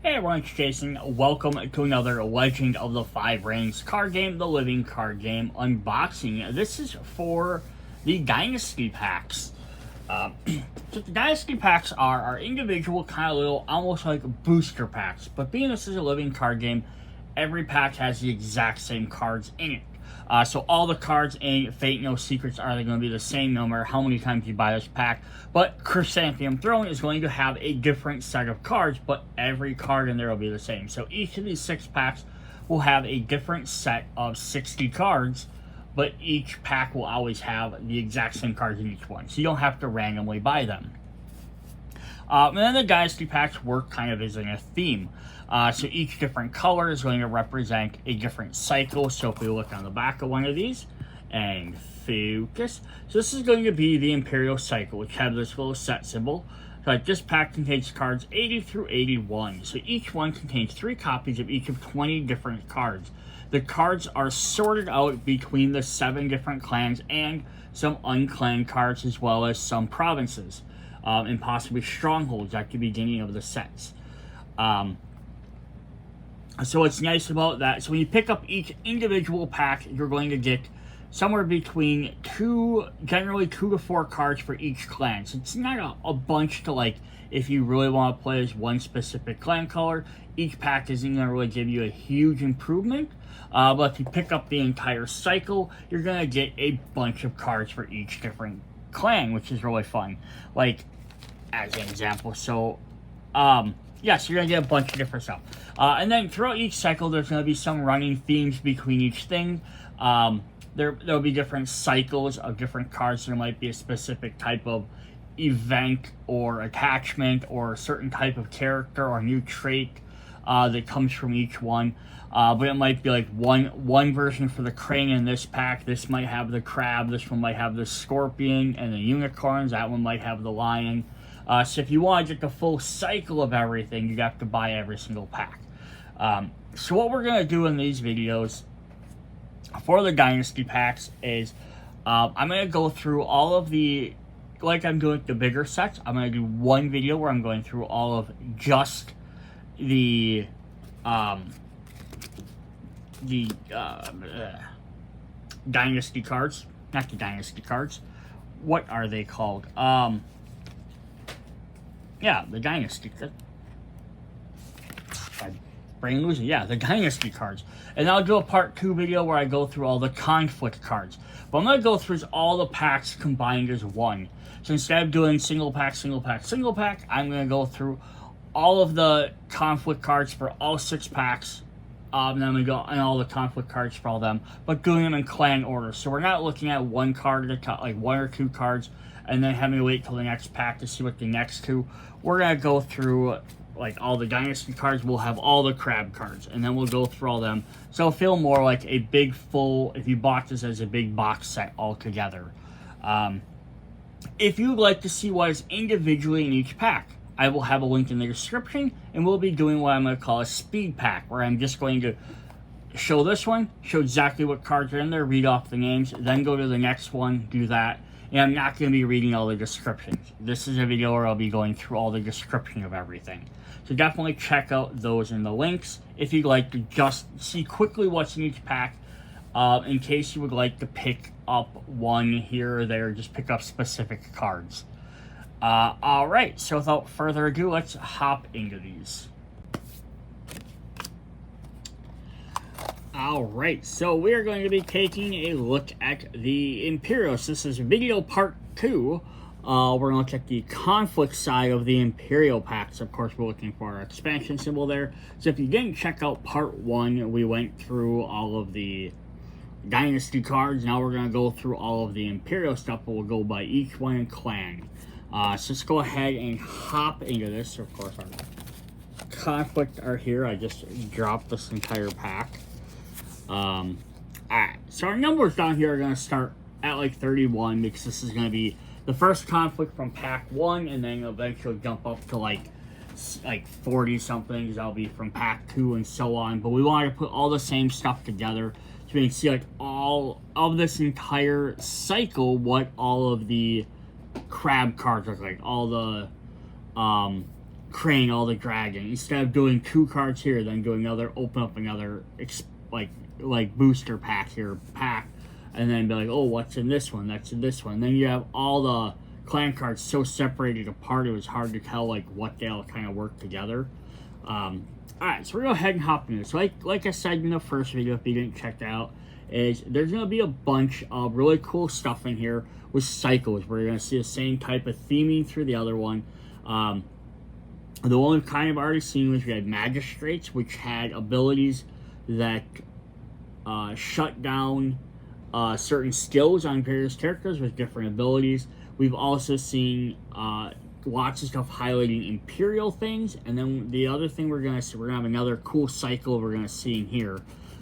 Hey everyone, it's Jason. Welcome to another Legend of the Five Rings card game, the living card game unboxing. This is for the Dynasty Packs. So the Dynasty Packs are individual, kind of little, almost like booster packs. But being this is a living card game, every pack has the exact same cards in it. So all the cards in Fate No Secrets are going to be the same no matter how many times you buy this pack. But Chrysanthemum Throne is going to have a different set of cards, but every card in there will be the same. So each of these 6 packs will have a different set of 60 cards, but each pack will always have the exact same cards in each one. So you don't have to randomly buy them. And then the Dynasty Packs work kind of as in a theme. So each different color is going to represent a different cycle. So if we look on the back of one of these, and focus. So this is going to be the Imperial cycle, which has this little set symbol. So like this pack contains cards 80 through 81. So each one contains 3 copies of each of 20 different cards. The cards are sorted out between the 7 different clans and some unclanned cards, as well as some provinces. And possibly strongholds at the beginning of the sets. So what's nice about that, so when you pick up each individual pack, you're going to get somewhere between generally 2 to 4 cards for each clan. So it's not a bunch to, like, if you really want to play as one specific clan color, each pack isn't going to really give you a huge improvement. But if you pick up the entire cycle, you're going to get a bunch of cards for each different clan, which is really fun. Like, as an example, so yes, you're going to get a bunch of different stuff. And then throughout each cycle, there's going to be some running themes between each thing. There'll be different cycles of different cards. There might be a specific type of event or attachment or a certain type of character or new trait that comes from each one. But it might be like one version for the crane in this pack. This might have the crab. This one might have the scorpion and the unicorns. That one might have the lion. So if you want to get the full cycle of everything, you have to buy every single pack. So what we're going to do in these videos for the Dynasty Packs is I'm going to go through all of the, like I'm doing with the bigger sets, I'm going to do one video where I'm going through all of just the Dynasty cards. Not the Dynasty cards. What are they called? Yeah, the Dynasty. Brain losing. Yeah, the Dynasty cards. And I'll do a part 2 video where I go through all the conflict cards. But I'm going to go through all the packs combined as one. So instead of doing single pack, I'm going to go through all of the conflict cards for all 6 packs. And then we go on all the conflict cards for all of them, but doing them in clan order. So we're not looking at one card at a time, like 1 or 2 cards, and then having to wait till the next pack to see what the next 2. We're gonna go through like all the Dynasty cards. We'll have all the crab cards, and then we'll go through all them. So it'll feel more like a big full, if you bought this as a big box set all together. If you'd like to see what is individually in each pack, I will have a link in the description, and we'll be doing what I'm going to call a speed pack, where I'm just going to show this one, show exactly what cards are in there, read off the names, then go to the next one, do that, and I'm not going to be reading all the descriptions. This is a video where I'll be going through all the description of everything. So definitely check out those in the links if you'd like to just see quickly what's in each pack, in case you would like to pick up one here or there, just pick up specific cards. Alright, so without further ado, let's hop into these. Alright, so we're going to be taking a look at the Imperial. So this is video part 2. We're going to look at the conflict side of the Imperial packs. Of course, we're looking for our expansion symbol there. So if you didn't check out part 1, we went through all of the Dynasty cards. Now we're going to go through all of the Imperial stuff, but we'll go by each one in clan. So let's go ahead and hop into this. So of course, our conflict are here. I just dropped this entire pack. Alright, so our numbers down here are going to start at like 31, because this is going to be the first conflict from pack 1, and then eventually jump up to like 40 something. That'll be from pack 2 and so on. But we wanted to put all the same stuff together so we can see like all of this entire cycle, what all of the crab cards look like, all the crane all the dragon. Instead of doing 2 cards here, then doing another, open up another, like booster pack here, and then be like, oh, what's in this one? That's in this one. And then you have all the clan cards so separated apart, it was hard to tell like what they all kind of work together. Alright, so we're going to go ahead and hop into this. So like I said in the first video, if you didn't check that out, is there's going to be a bunch of really cool stuff in here with cycles, where you're going to see the same type of theming through the other one. The one we've kind of already seen was we had Magistrates, which had abilities that shut down certain skills on various characters with different abilities. We've also seen lots of stuff highlighting Imperial things, and then the other thing we're gonna see, we're gonna have another cool cycle we're gonna see in here,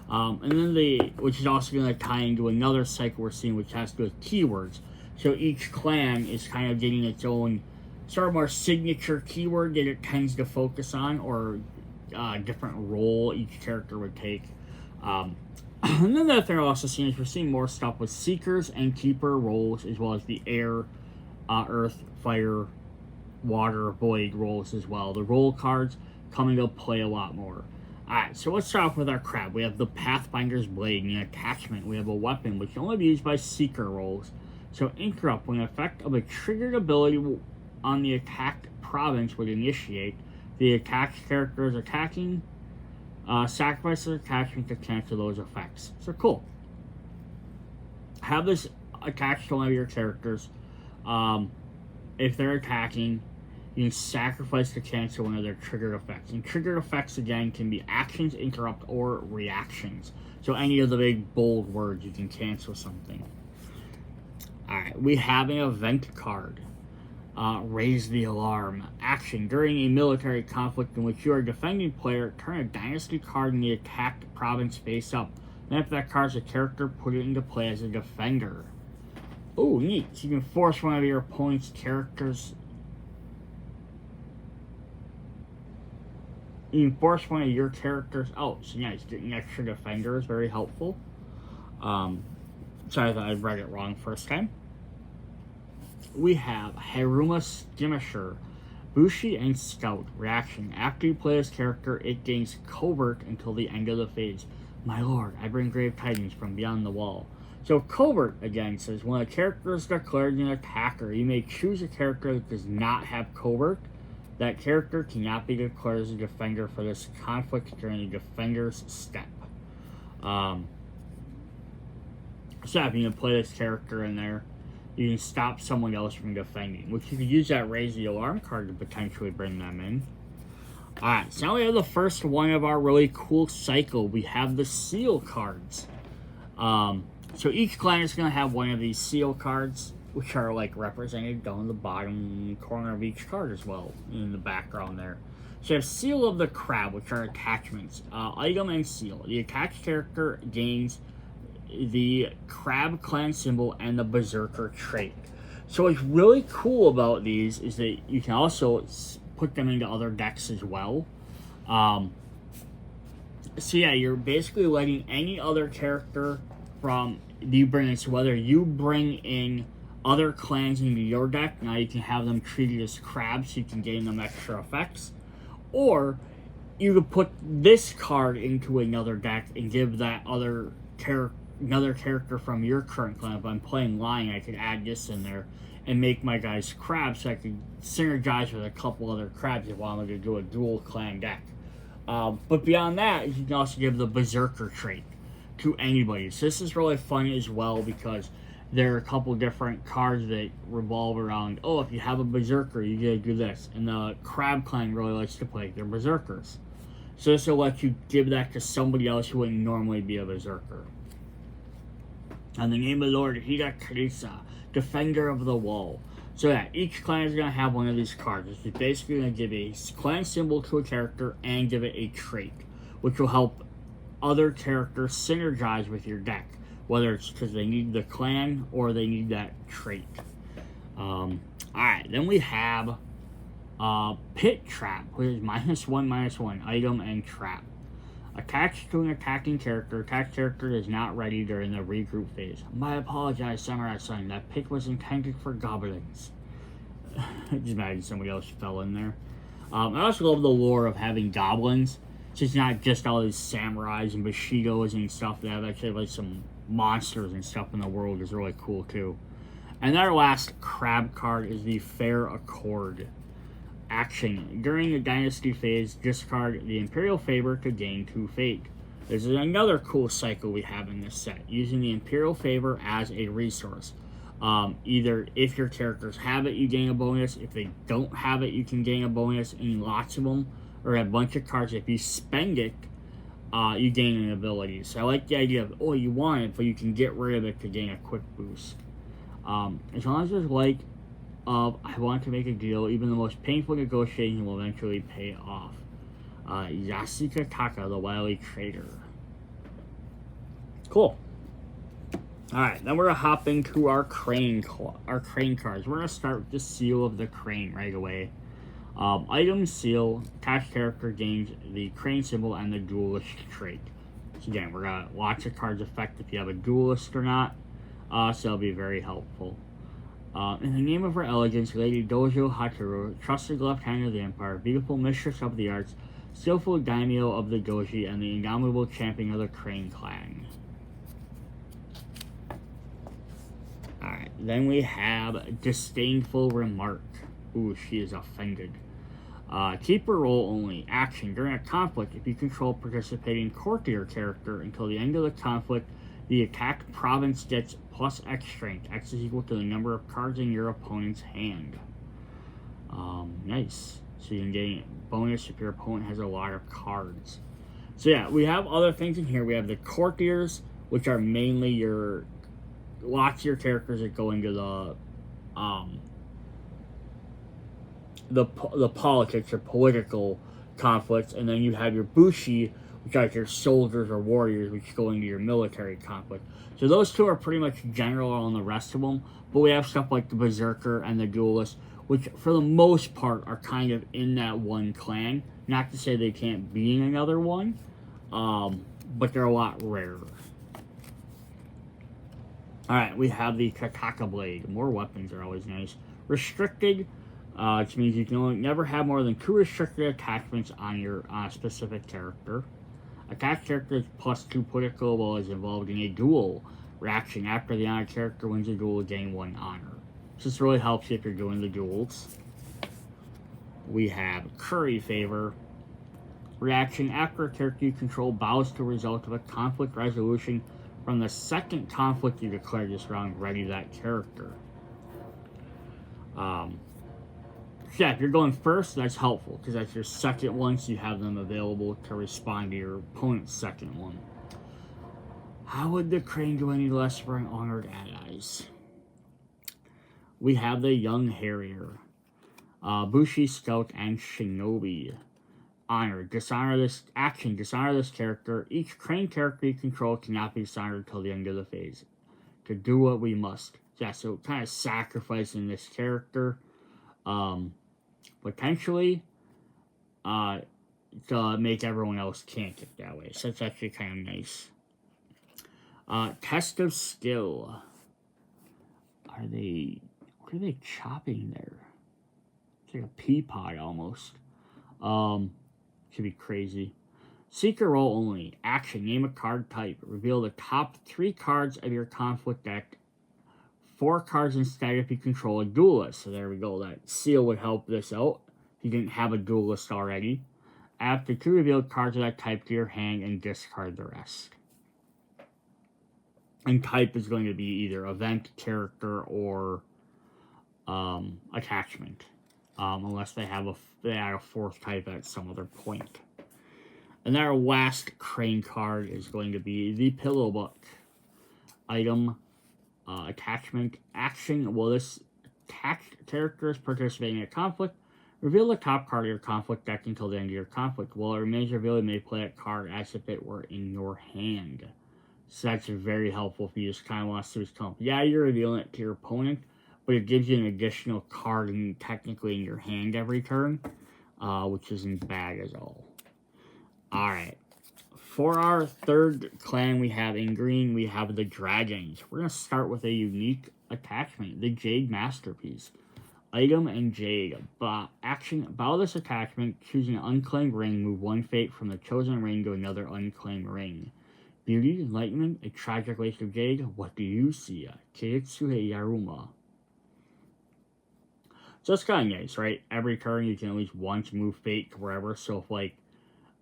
and then which is also gonna tie into another cycle we're seeing, which has to do with keywords. So each clan is kind of getting its own sort of more signature keyword that it tends to focus on, or different role each character would take. And then the other thing we're also seeing is we're seeing more stuff with Seekers and Keeper roles, as well as the Air, Earth, Fire, Water, Void roles as well. The role cards coming to play a lot more. Alright, so let's start off with our crab. We have the Pathfinder's Blade, and an attachment. We have a weapon, which can only be used by Seeker roles. So interrupt, when an effect of a triggered ability on the attacked province would initiate, the attacked character is attacking, sacrifice the attachment to cancel those effects. So cool. Have this attached to one of your characters. If they're attacking, you can sacrifice to cancel one of their triggered effects. And triggered effects, again, can be actions, interrupt, or reactions. So any of the big, bold words, you can cancel something. Alright, we have an event card. Raise the Alarm. Action. During a military conflict in which you are a defending player, turn a Dynasty card in the attacked province face up. Then if that card's a character, put it into play as a defender. Oh, neat. So you can force one of your opponent's characters. You can force one of your characters out. So nice. Getting extra defender is very helpful. Sorry, I thought I read it wrong first time. We have Haruma Skirmisher, Bushi, and Scout. Reaction. After you play this character, it gains Covert until the end of the phase. My lord, I bring grave tidings from beyond the wall. So Covert, again, says when a character is declared an attacker, you may choose a character that does not have Covert. That character cannot be declared as a defender for this conflict during the defender's step. So if you can play this character in there, you can stop someone else from defending, which you could use that Raise the Alarm card to potentially bring them in. Alright, so now we have the first one of our really cool cycle. We have the Seal cards. So each clan is going to have one of these Seal cards, which are like represented down the bottom corner of each card as well, in the background there. So you have Seal of the Crab, which are attachments. Item and Seal. The attached character gains the Crab clan symbol and the Berserker trait. So what's really cool about these is that you can also put them into other decks as well. So yeah, you're basically letting any other character from you bring in, so whether you bring in other clans into your deck, now you can have them treated as crabs so you can gain them extra effects, or you could put this card into another deck and give that other another character from your current clan. If I'm playing Lion, I could add this in there and make my guys crabs, so I could synergize with a couple other crabs if I wanted to do a dual clan deck. But beyond that, you can also give the Berserker trait to anybody. So this is really fun as well, because there are a couple different cards that revolve around, oh, if you have a Berserker, you get to do this. And the Crab clan really likes to play their Berserkers. So this will let you give that to somebody else who wouldn't normally be a Berserker. And the name of the Lord, Hida Karisa, Defender of the Wall. So yeah, each clan is going to have one of these cards. Which is basically going to give a clan symbol to a character and give it a trait, which will help other characters synergize with your deck, whether it's because they need the clan or they need that trait. Alright, then we have Pit Trap, which is -1/-1, item and trap. Attached to an attacking character, attacked character is not ready during the regroup phase. I apologize, Samurai Son, that pit was intended for goblins. Just imagine somebody else fell in there. I also love the lore of having goblins. So it's not just all these samurais and bushidos and stuff. They have actually like some monsters and stuff in the world is really cool too. And our last crab card is the Fair Accord. Action. During the Dynasty phase, discard the Imperial Favor to gain 2 fate. This is another cool cycle we have in this set, using the Imperial Favor as a resource. Either if your characters have it, you gain a bonus. If they don't have it, you can gain a bonus in lots of them, or a bunch of cards. If you spend it, you gain an ability. So I like the idea of, oh, you want it, but you can get rid of it to gain a quick boost. As long as there's like, I want to make a deal, even the most painful negotiation will eventually pay off. Yasuka Taka, the wily trader. Cool. Alright, then we're going to hop into our crane cards. We're going to start with the Seal of the Crane right away. Item seal, attached character gains the crane symbol and the duelist trait. So again, we're going to lots of cards affect if you have a duelist or not. So it'll be very helpful. In the name of her elegance, Lady Dojo Hataru, trusted left hand of the Empire, beautiful mistress of the arts, skillful daimyo of the Doji, and the indomitable champion of the Crane clan. Alright, then we have Disdainful Remark. Ooh, she is offended. Keep her role only. Action. During a conflict, if you control participating courtier character until the end of the conflict, the attacked province gets plus X strength. X is equal to the number of cards in your opponent's hand. Nice. So you can gain bonus if your opponent has a lot of cards. So yeah, we have other things in here. We have the courtiers, which are mainly your lots of your characters that go into the politics or political conflicts, and then you have your bushi, which are your soldiers or warriors, which go into your military conflict. So those two are pretty much general on the rest of them, but we have stuff like the berserker and the duelist, which for the most part are kind of in that one clan. Not to say they can't be in another one, but they're a lot rarer. Alright, we have the Kataka Blade. More weapons are always nice. Restricted, which means you can only never have more than 2 restricted attachments on your specific character. Attached character is plus 2 political while is involved in a duel. Reaction, after the honored character wins a duel, gain 1 honor. So this really helps you if you're doing the duels. We have Curry Favor. Reaction, after a character you control bows to the result of a conflict resolution from the second conflict you declare this round, ready that character. Yeah, if you're going first, that's helpful, because that's your second one, so you have them available to respond to your opponent's second one. How would the crane do any less for an honored allies? We have the Young Harrier. Bushi, Scout, and Shinobi. Honor. Dishonor this action. Dishonor this character. Each crane character you control cannot be dishonored until the end of the phase. To do what we must. Yeah, so kind of sacrificing this character. Potentially to make everyone else can't get that way. So it's actually kind of nice. Test of skill. What are they chopping there? It's like a pea pod almost. Should be crazy. Secret roll only. Action. Name a card type. Reveal the top 3 cards of your conflict deck. 4 cards instead if you control a duelist. So there we go. That seal would help this out if you didn't have a duelist already. Add the 2 revealed cards of that type to your hand and discard the rest. And type is going to be either event, character, or attachment. Unless they add a 4th type at some other point. And our last crane card is going to be the Pillow Book. Item, attachment, action. Well, this attached character is participating in a conflict. Reveal the top card of your conflict deck until the end of your conflict. While it remains revealed, you may play that card as if it were in your hand. So that's very helpful if you just kind of want to see what's coming. Yeah, you're revealing it to your opponent, but it gives you an additional card technically in your hand every turn, which isn't bad at all. Alright. For our third clan we have in green, we have the Dragons. We're going to start with a unique attachment, the Jade Masterpiece. Item and Jade. Action. Bow this attachment. Choose an unclaimed ring. Move one fate from the chosen ring to another unclaimed ring. Beauty, Enlightenment, a tragic waste of jade. What do you see? Keitsuhe Yaruma. So it's kind of nice, right? Every turn you can at least once move fate to wherever. So if like,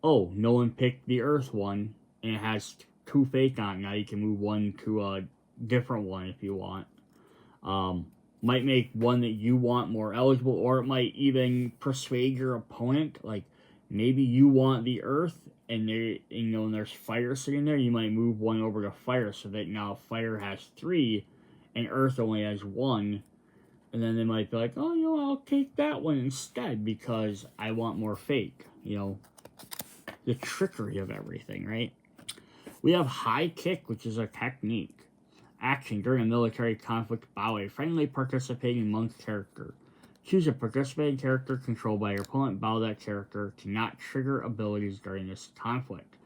oh, no one picked the Earth one and it has 2 fate on it, now you can move one to a different one if you want. Might make one that you want more eligible, or it might even persuade your opponent. Like maybe you want the Earth, and and there's fire sitting there. You might move one over to fire, so that now fire has 3, and Earth only has 1. And then they might be like, oh, I'll take that one instead because I want more fate. The trickery of everything, right? We have High Kick, which is a technique. Action. During a military conflict, bow a friendly participating monk character. Choose a participating character controlled by your opponent. Bow that character to not trigger abilities during this conflict.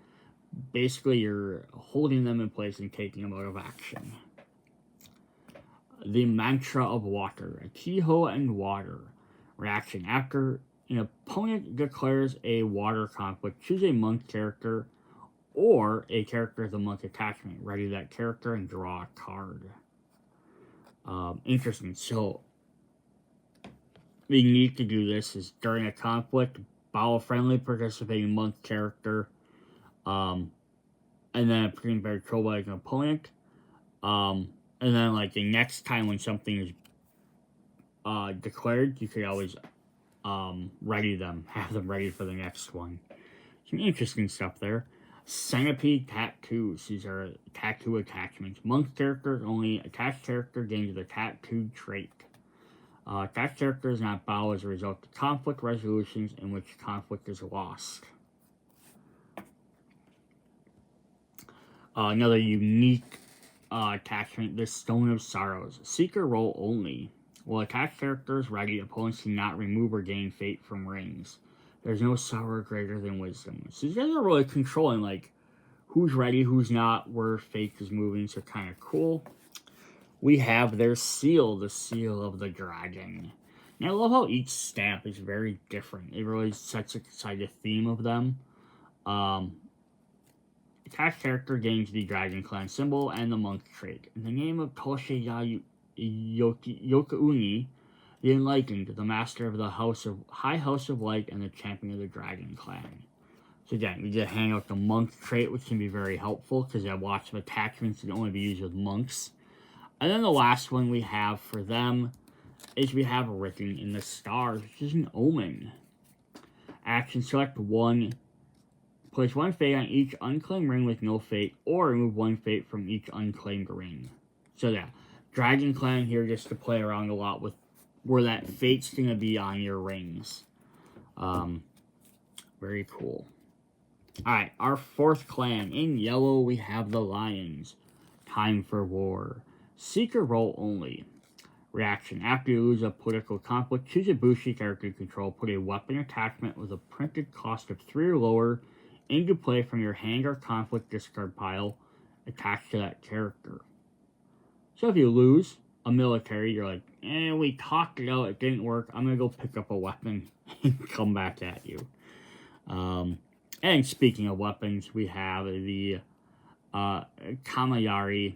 Basically, you're holding them in place and taking them out of action. The Mantra of Water. Kiho and Water. Reaction. After an opponent declares a water conflict, choose a monk character or a character with a monk attachment. Ready that character and draw a card. Interesting. So, the need to do this is during a conflict, bow a friendly participating monk character, and then being very controlled by an opponent. And then, like, the next time when something is declared, you could always ready them, have them ready for the next one. Some interesting stuff there. Centipede Tattoos. These are tattoo attachments. Monk characters only. Attached character gains the tattooed trait. Attached character is not bow as a result of conflict resolutions in which conflict is lost. Another unique attachment, the Stone of Sorrows. Seeker roll only. While attached characters ready, opponents cannot remove or gain fate from rings. There's no sorrow greater than wisdom. So these guys are really controlling, like, who's ready, who's not, where fate is moving, so kind of cool. We have their seal, the Seal of the Dragon. And I love how each stamp is very different. It really sets aside the theme of them. Attached character gains the Dragon Clan symbol and the monk trait. In the name of Toshiya Yokauni, the Enlightened, the master of the High House of Light, and the champion of the Dragon Clan. So again, we get hang out the monk trait, which can be very helpful because I have lots of attachments that can only be used with monks. And then the last one we have for them is we have Written in the Stars, which is an omen. Action, select one. Place one fate on each unclaimed ring with no fate, or remove one fate from each unclaimed ring. So yeah, Dragon Clan here just to play around a lot with where that fate's going to be on your rings. Very cool. Alright, our 4th clan. In yellow, we have the Lions. Time for War. Seeker roll only. Reaction. After you lose a political conflict, choose a Bushi character control. Put a weapon attachment with a printed cost of 3 or lower into play from your hand or conflict discard pile attached to that character. So if you lose a military, you're like, we talked it out, it didn't work, I'm going to go pick up a weapon and come back at you. And speaking of weapons, we have the Kamayari,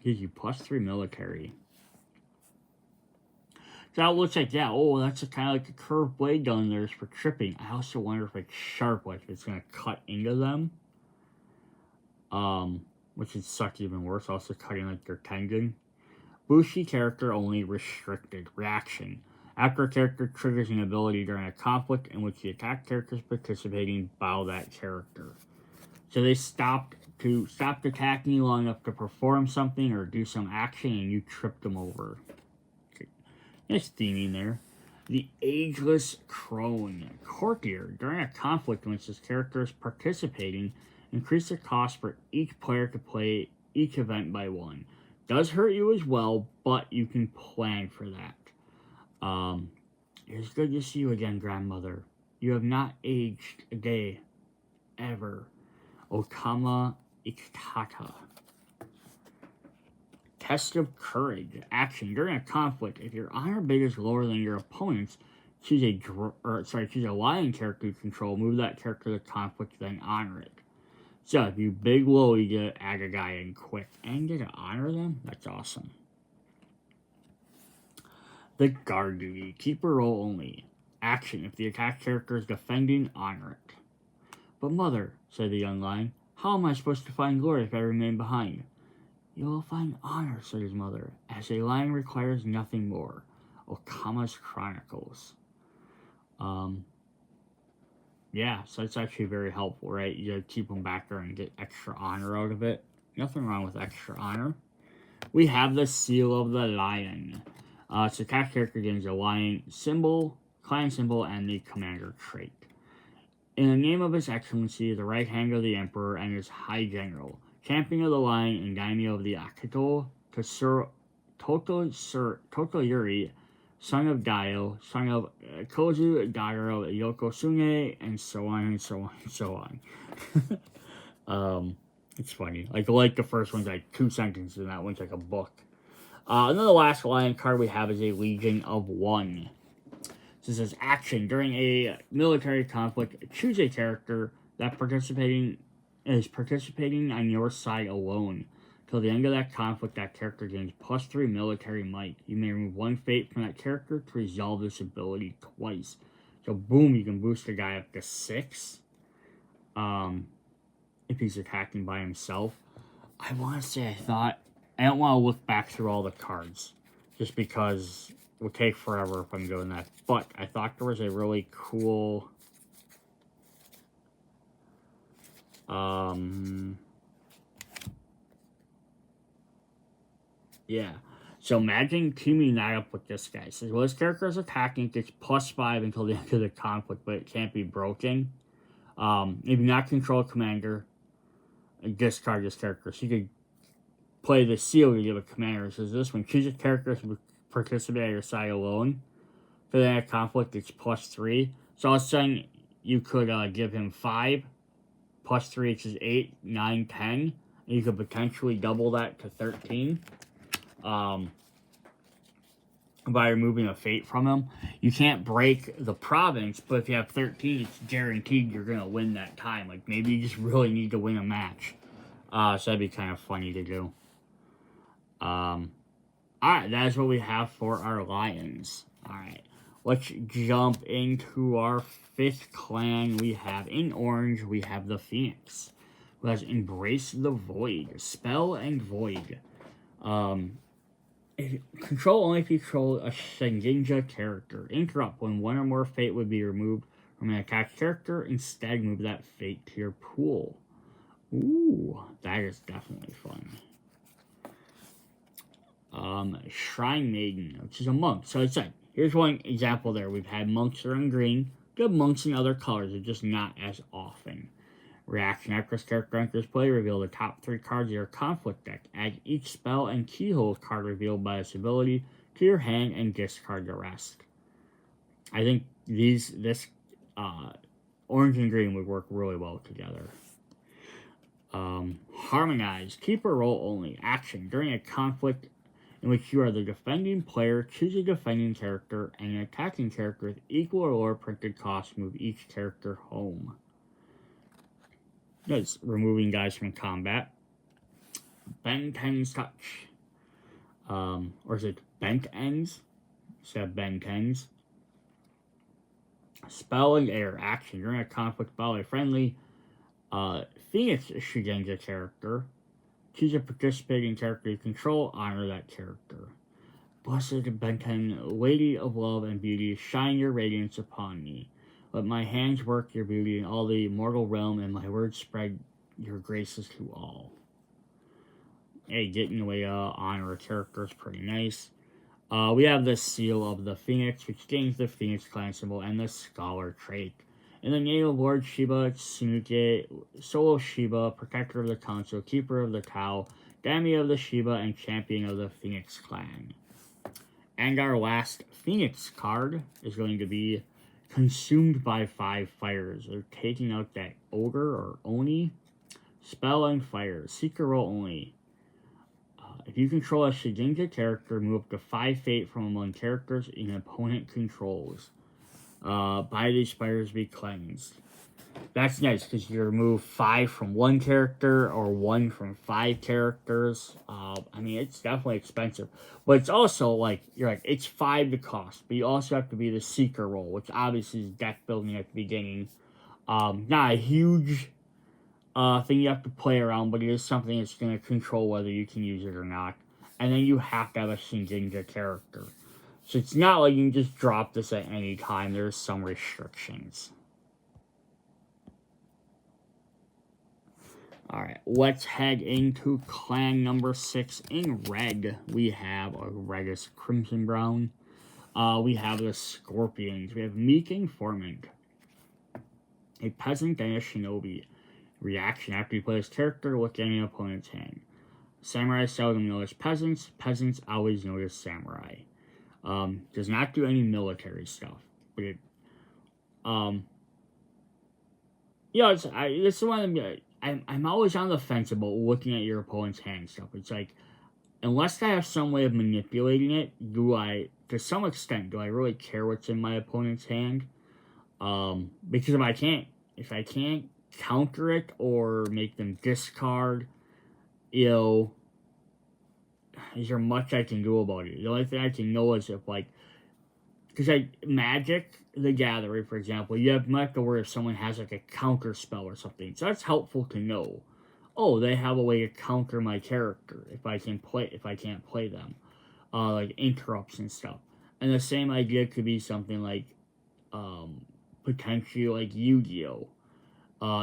gives you +3 military. So that looks like, that's kind of like a curved blade gun there's for tripping. I also wonder if it's sharp, like if it's going to cut into them. Which would suck even worse, also cutting like their tendon. Bushi character only, restricted. Reaction. After a character triggers an ability during a conflict in which the attack character is participating, bow that character. So they stopped attacking you long enough to perform something or do some action and you tripped them over. Okay. Nice theming there. The Ageless Crone. Courtier. During a conflict in which this character is participating, increase the cost for each player to play each event by 1. Does hurt you as well, but you can plan for that. It's good to see you again, grandmother. You have not aged a day, ever. Okama Ikitata. Test of Courage. Action. During a conflict, if your honor bid is lower than your opponent's, choose a lion character you control, move that character to conflict, then honor it. So if you big low, you get to add a guy in quick and get to honor them. That's awesome. The Guard Duty. Keeper role only. Action. If the attack character is defending, honor it. But mother, said the young lion, how am I supposed to find glory if I remain behind? You will find honor, said his mother, as a lion requires nothing more. Okama's Chronicles. Yeah, so it's actually very helpful, right? You gotta keep them back there and get extra honor out of it. Nothing wrong with extra honor. We have the Seal of the Lion. It's attack character gains a lion symbol, clan symbol, and the commander trait. In the name of His Excellency, the right hand of the Emperor and his High General, champion of the lion and daimyo of the Akito, Totoyuri, son of Daio, son of Kozu, daughter of Yokosune, and so on and so on and so on. It's funny. Like the first one's like 2 sentences, and that one's like a book. And then the last lion card we have is a Legion of One. So it says, action. During a military conflict, choose a character that is participating on your side alone. Till the end of that conflict, that character gains +3 military might. You may remove 1 fate from that character to resolve this ability twice. So boom, you can boost a guy up to 6. If he's attacking by himself. I want to say I don't want to look back through all the cards. Just because it would take forever if I'm doing that. But I thought there was a really cool... Yeah. So imagine teaming that up with this guy. It says, well, this character is attacking, gets +5 until the end of the conflict, but it can't be broken. If you not control a commander, discard this character. So you could play the seal to give a commander. It says this one, choose a character to participate at your side alone. For the end of conflict, it's +3. So all of a sudden, you could give him 5. +3, which is 8, 9, 10. And you could potentially double that to 13. By removing a fate from him. You can't break the province, but if you have 13, it's guaranteed you're going to win that time. Like, maybe you just really need to win a match. So that'd be kind of funny to do. Alright, that is what we have for our Lions. Alright, let's jump into our 5th clan. We have, in orange, we have the Phoenix, who has Embrace the Void. Spell and Void. Control only if you control a Shenginja character. Interrupt when 1 or more fate would be removed from an attack character. Instead, move that fate to your pool. Ooh, that is definitely fun. Shrine Maiden, which is a monk. So it's like, here's one example there. We've had monks that are in green. Good monks in other colors, they're just not as often. Reaction. After this character enters play, reveal the top 3 cards of your conflict deck. Add each spell and keyhole card revealed by this ability to your hand and discard the rest. I think this orange and green would work really well together. Harmonize. Keeper role only. Action. During a conflict in which you are the defending player, choose a defending character and an attacking character with equal or lower printed cost. Move each character home. That's removing guys from combat. Bent Ends Touch. Or is it Bent Ends? Instead of Bent Ends. Spell and Air. Action. During a conflict by a friendly Phoenix Shugenja character. Choose a participating character you control. Honor that character. Blessed Benten, Lady of Love and Beauty, shine your radiance upon me. Let my hands work your beauty in all the mortal realm, and my words spread your graces to all. Hey, getting away honor a character is pretty nice. We have the Seal of the Phoenix, which gains the Phoenix clan symbol and the Scholar trait. In the name of Lord Shiba Tsunuke, Solo Shiba, Protector of the Council, Keeper of the Tao, daimyo of the Shiba, and Champion of the Phoenix clan. And our last Phoenix card is going to be Consumed by 5 Fires. They're taking out that Ogre or Oni. Spell and Fire. Seeker role only. If you control a Shujinja character, move up to 5 fate from among characters an opponent controls. By these spiders be cleansed. That's nice because you remove 5 from one character or 1 from 5 characters. I mean, it's definitely expensive, but it's also like you're like it's 5 to cost, but you also have to be the seeker role, which obviously is deck building at the beginning. Not a huge thing you have to play around, but it is something that's going to control whether you can use it or not. And then you have to have a Shinjinja character. So it's not like you can just drop this at any time. There's some restrictions. Alright, let's head into clan number 6. In red, we have a Redis Crimson Brown. We have the Scorpions. We have Meek Informant. A peasant and a shinobi. Reaction: after you play this character, look at an opponent's hand. Samurai seldom notice peasants. Peasants always notice samurai. Does not do any military stuff. But it, this is one of the, I'm always on the fence about looking at your opponent's hand stuff. It's like, unless I have some way of manipulating it, to some extent, do I really care what's in my opponent's hand? Because if I can't counter it or make them discard, is there much I can do about it? The only thing I can know is if, because Magic the Gathering, for example, you might have to worry if someone has a counter spell or something. So that's helpful to know. Oh, they have a way to counter my character if I can't play them, like interrupts and stuff. And the same idea could be something like, potentially like Yu-Gi-Oh.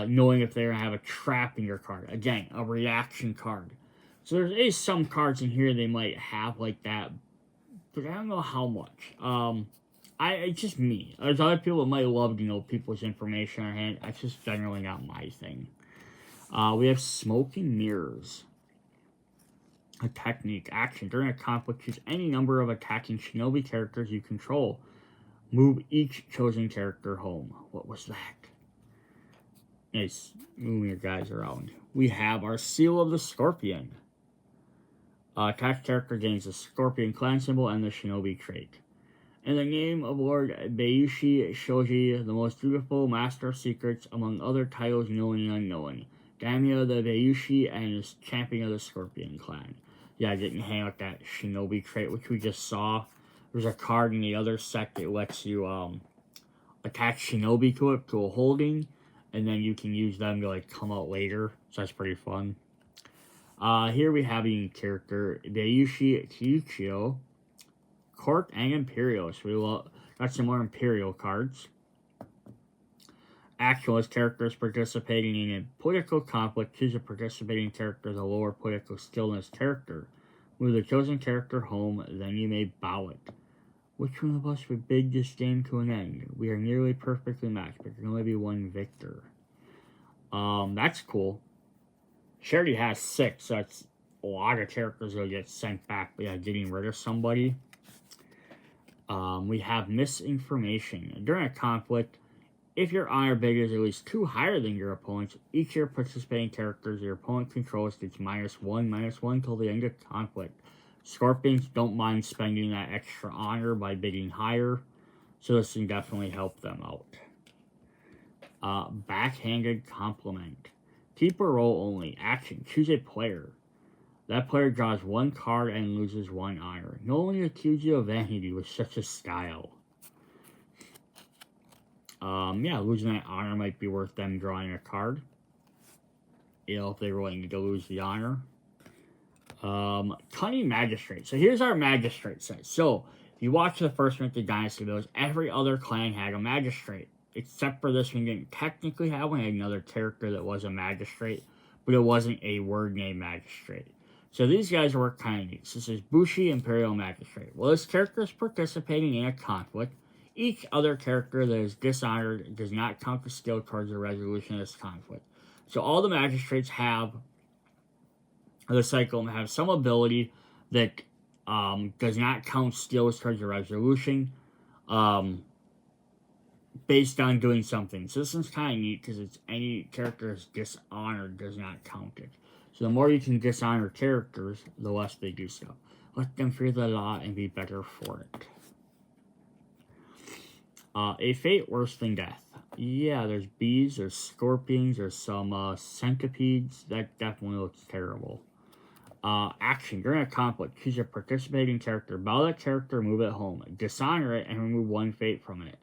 Knowing if they're going to have a trap in your card. Again, a reaction card. So there is some cards in here they might have like that, but I don't know how much. It's just me. There's other people that might love to know people's information on hand. That's just generally not my thing. We have Smoking Mirrors. A technique. Action. During a conflict, choose any number of attacking shinobi characters you control. Move each chosen character home. What was that? Nice. Moving your guys around. We have our Seal of the Scorpion. Attack character gains the Scorpion clan symbol and the Shinobi trait. In the name of Lord Bayushi Shoji, the most beautiful master of secrets, among other titles known and unknown. Daimyo the Bayushi and is champion of the Scorpion clan. Yeah, getting to hang out that Shinobi trait, which we just saw. There's a card in the other set that lets you attach Shinobi to it, to a holding, and then you can use them to come out later. So that's pretty fun. Here we have a character, Bayushi Kyuchio, Court, and Imperial. So we got some more Imperial cards. Action: as characters participating in a political conflict, choose a participating character with a lower political skill than this character. Move the chosen character home, then you may bow it. Which one of us would bid this game to an end? We are nearly perfectly matched, but there can only be one victor. That's cool. She already has 6, so that's a lot of characters that get sent back. But yeah, getting rid of somebody. We have Misinformation. During a conflict, if your honor bid is at least 2 higher than your opponent's, each of your participating characters your opponent controls gets -1/-1 till the end of conflict. Scorpions don't mind spending that extra honor by bidding higher, so this can definitely help them out. Backhanded Compliment. Keep or roll only. Action: choose a player. That player draws 1 card and loses 1 honor. No one can accuse you of vanity with such a style. Losing that honor might be worth them drawing a card. If they really need to lose the honor. Cunning Magistrate. So here's our Magistrate set. So, if you watch the first Dynasty Dynasty videos, every other clan had a Magistrate. Except for this one didn't technically have one. It had another character that was a Magistrate, but it wasn't a word name Magistrate. So these guys work kind of neat. So this is Bushi Imperial Magistrate. Well, this character is participating in a conflict. Each other character that is dishonored does not count the skill towards the resolution of this conflict. So all the Magistrates have the cycle have some ability that does not count skills towards the resolution based on doing something. So this one's kind of neat because it's any character is dishonored does not count it. So the more you can dishonor characters, the less they do stuff. Let them fear the law and be better for it. A fate worse than death. Yeah, there's bees, there's scorpions, there's some centipedes. That definitely looks terrible. Action. During a conflict, choose a participating character. Bow that character, move it home. Dishonor it and remove one fate from it.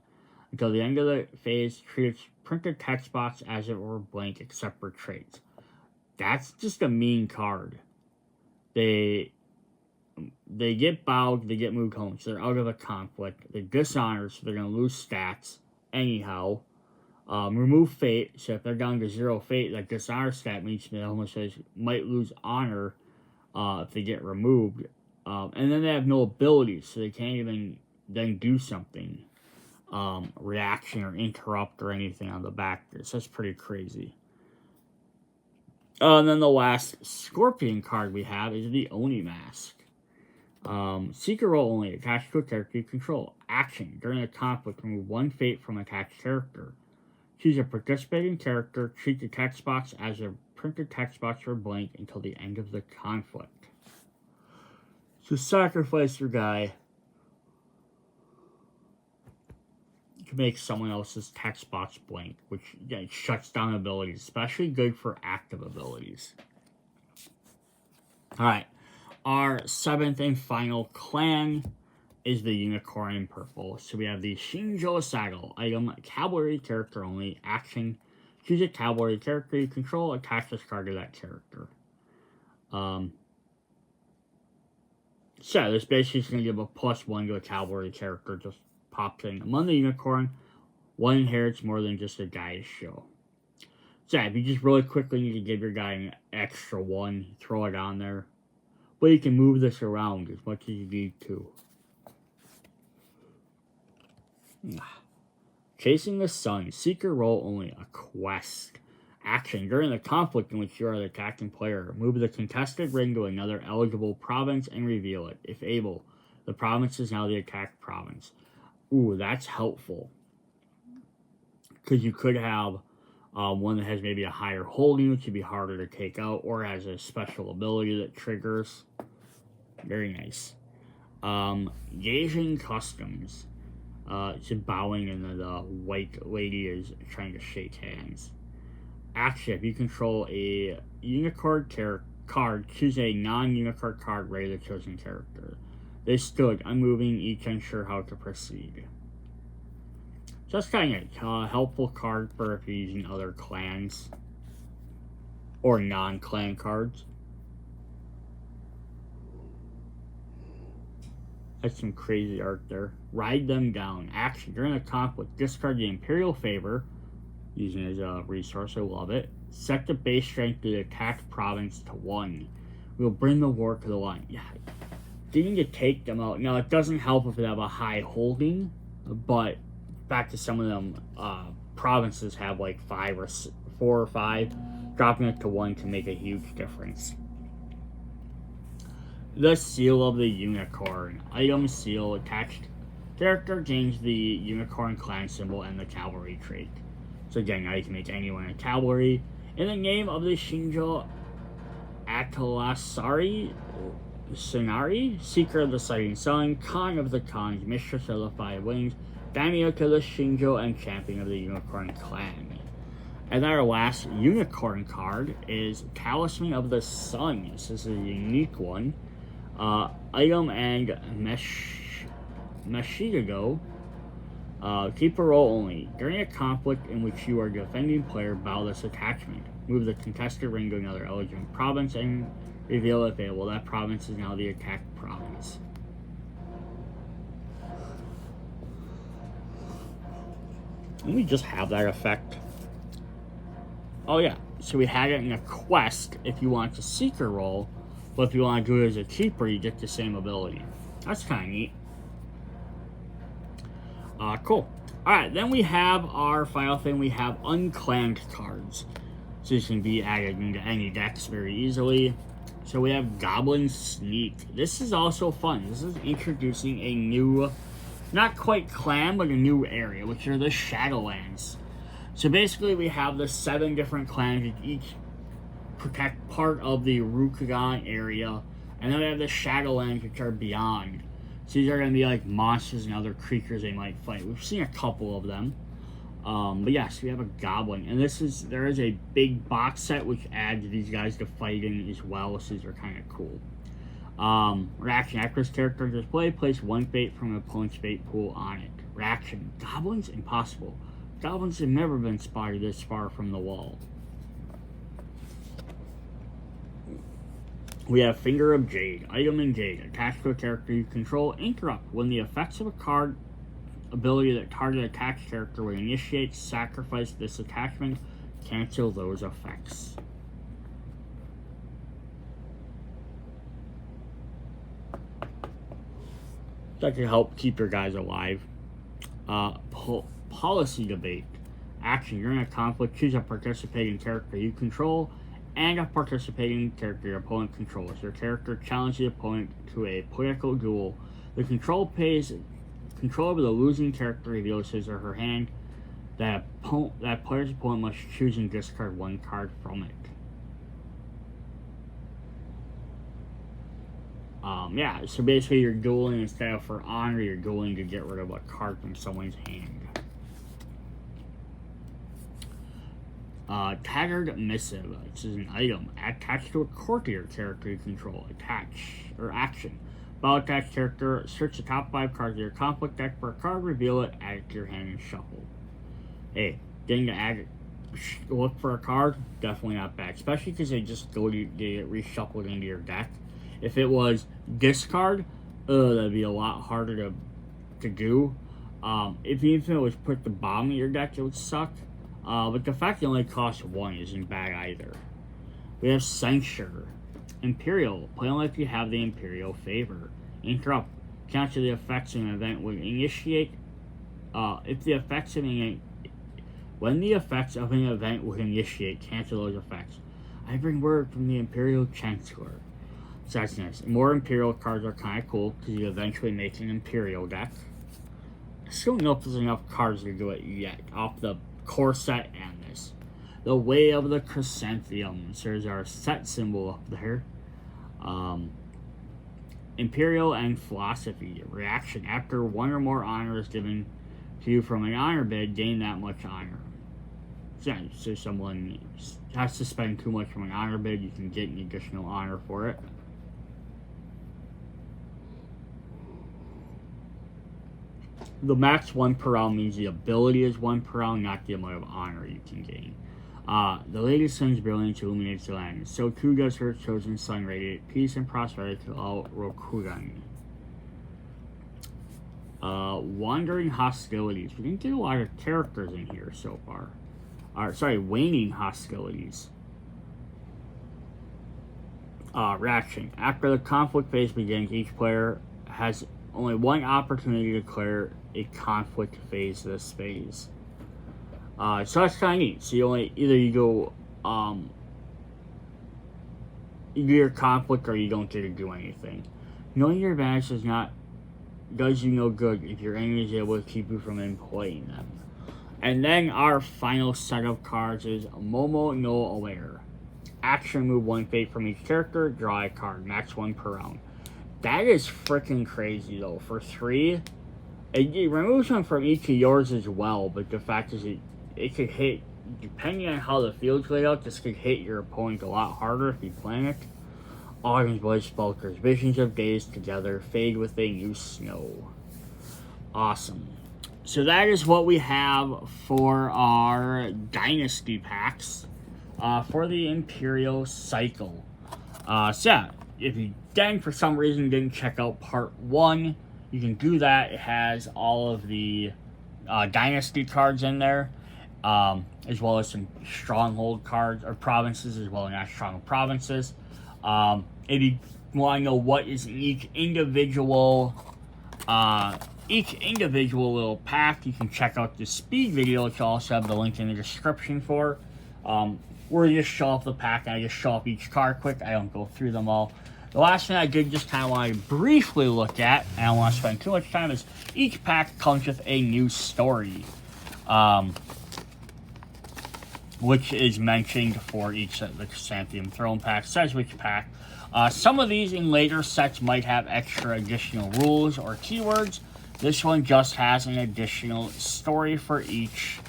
Until the end of the phase, treat its printed text box as if it were blank except for traits. That's just a mean card. They get bowed, they get moved home, so they're out of a conflict. They're dishonored, so they're going to lose stats anyhow. Remove fate, so if they're down to 0 fate, that dishonor stat means they almost might lose honor if they get removed. And then they have no abilities, so they can't even then do something. Reaction or interrupt or anything on the back. So that's pretty crazy. And then the last Scorpion card we have is the Oni Mask. Secret role only. Attached to a character you control. Action. During a conflict, remove one fate from attached character. Choose a participating character. Treat the text box as a printed text box or blank until the end of the conflict. So sacrifice your guy to make someone else's text box blank, which shuts down abilities, especially good for active abilities. Alright, our 7th and final clan is the Unicorn in Purple. So we have the Shinjo Saddle. Item, cavalry character only. Action, choose a cavalry character you control, attach this card to that character. So this basically is going to give a +1 to a cavalry character, just pops in. Among the Unicorn, one inherits more than just a die to show. So if you just really quickly need to give your guy an extra 1, throw it on there. But you can move this around as much as you need to. Chasing the Sun. Secret role only. A quest. Action. During the conflict in which you are the attacking player, move the contested ring to another eligible province and reveal it. If able, the province is now the attacked province. Ooh, that's helpful. Because you could have one that has maybe a higher holding, which would be harder to take out, or has a special ability that triggers. Very nice. Gauging Customs. It's bowing, and then the white lady is trying to shake hands. Action. If you control a unicorn card, choose a non-unicorn card rated the chosen character. They stood, unmoving, each unsure how to proceed. So that's kind of a helpful card for if you're using other clans or non-clan cards. That's some crazy art there. Ride them down. Action. During a conflict, discard the Imperial favor, using it as a resource. I love it. Set the base strength of the attacked province to 1. We'll bring the war to the line. Yeah. Getting to take them out. Now, it doesn't help if they have a high holding, but back to some of them, provinces have like 4 or 5. Dropping it to 1 can make a huge difference. The Seal of the Unicorn. Item seal attached. Character gains the Unicorn clan symbol and the cavalry trait. So again, now you can make anyone a cavalry. In the name of the Shinjo Atalasari Sonari, Seeker of the Sighting Sun, Khan of the Khans, Mistress of the 5 Wings, Daimyo to the Shinjo, and Champion of the Unicorn Clan. And our last Unicorn card is Talisman of the Sun. This is a unique one. Item and Meshigago. Keep a role only. During a conflict in which you are defending player, bow this attachment. Move the contested ring to another eligible province and reveal if able. That province is now the attacked province. Let me just have that effect. Oh yeah, so we had it in a quest if you want to seeker roll, but if you want to do it as a keeper, you get the same ability. That's kind of neat. Cool. Alright, then we have our final thing. We have unclanned cards. So these can be added into any decks very easily. So we have Goblin Sneak. This is also fun. This is introducing a new, not quite clan, but a new area, which are the Shadowlands. So basically we have the 7 different clans, each protect part of the Rukagon area. And then we have the Shadowlands, which are beyond. So these are going to be like monsters and other creatures they might fight. We've seen a couple of them. But yes, we have a Goblin. And there is a big box set which adds these guys to fighting as well. So these are kind of cool. Reaction. After this character display, place one fate from an opponent's fate pool on it. Reaction. Goblins? Impossible. Goblins have never been spotted this far from the wall. We have Finger of Jade. Item in Jade. Attached to a character you control. Interrupt. When the effects of a card ability that target attached character will initiate, sacrifice this attachment, cancel those effects. That can help keep your guys alive. Policy debate. Action. During a conflict, choose a participating character you control and a participating character your opponent controls. Your character challenges the opponent to a political duel. The control player's losing character reveals his or her hand. That player's opponent must choose and discard one card from it. Yeah, so basically you're dueling instead of for honor, you're dueling to get rid of a card from someone's hand. Tattered Missive. This is an item attached to a courtier character you control. Action. While attached character, search the top 5 cards of your conflict deck for a card, reveal it, add it to your hand, and shuffle. Hey, getting to look for a card, definitely not bad. Especially because they just get reshuffled into your deck. If it was discard, that'd be a lot harder to do. If it was put at the bottom of your deck, it would suck. But the fact it only costs 1 isn't bad either. We have Censure. Imperial. Play only if you have the Imperial favor. Interrupt. Counter the effects of an event would initiate. When the effects of an event would initiate, cancel those effects. I bring word from the Imperial Chancellor. So that's nice. More Imperial cards are kind of cool because you eventually make an Imperial deck. I still don't know if there's enough cards to do it yet off the core set and this. The Way of the Chrysanthemums. There's our set symbol up there. Imperial and Philosophy. Reaction. After one or more honor is given to you from an honor bid, gain that much honor. So someone has to spend too much from an honor bid, you can get an additional honor for it. The max 1 per round means the ability is 1 per round, not the amount of honor you can gain. The latest sun's brilliance illuminates the land. So too does her chosen sun radiate peace and prosperity to all Rokugan. Wandering Hostilities. We didn't get a lot of characters in here so far. Waning Hostilities. Reaction. After the conflict phase begins, each player has only one opportunity to clear a conflict phase this phase. So that's kind of neat. So you do your conflict or you don't get to do anything. Knowing your advantage does you no good if your enemy is able to keep you from employing them. And then our final set of cards is Momo no Aware. Action, move 1 fate from each character, draw a card, max 1 per round. That is freaking crazy though. For 3, it removes one from each of yours as well, but the fact is it could hit, depending on how the field's laid out, this could hit your opponent a lot harder if you plan it. Autumn's Blade Spelkers, Visions of Days Together, Fade with a New Snow. Awesome. So that is what we have for our Dynasty packs for the Imperial cycle. So yeah, if you then for some reason didn't check out part 1, you can do that. It has all of the Dynasty cards in there, as well as some stronghold cards or provinces, as well as not stronghold provinces. If you want to know what is in each individual little pack, you can check out the speed video, which I'll also have the link in the description for. Where you just show off the pack, and I just show off each card quick. I don't go through them all. The last thing I did just kind of want to briefly look at, and I don't want to spend too much time, is each pack comes with a new story. which is mentioned for each of the Chrysanthemum Throne pack. Says which pack. Some of these in later sets might have extra additional rules or keywords. This one just has an additional story for each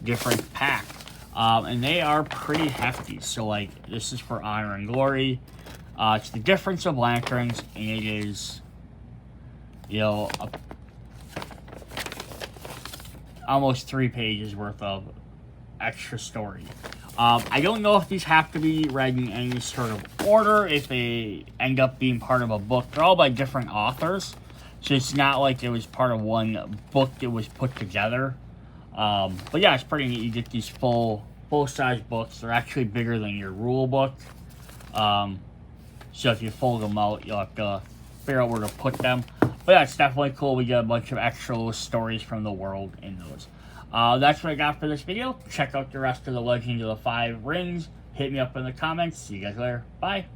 different pack. And they are pretty hefty. So, like, this is for Honor and Glory. It's the Difference of Lanterns, and it is, you know, almost 3 pages worth of extra story. I don't know if these have to be read in any sort of order, if they end up being part of a book. They're all by different authors, so it's not like it was part of one book that was put together. But yeah, it's pretty neat. You get these full-size books. They're actually bigger than your rule book. So if you fold them out, you'll have to figure out where to put them. But yeah, it's definitely cool. We get a bunch of extra little stories from the world in those. That's what I got for this video. Check out the rest of the Legend of the Five Rings. Hit me up in the comments. See you guys later. Bye.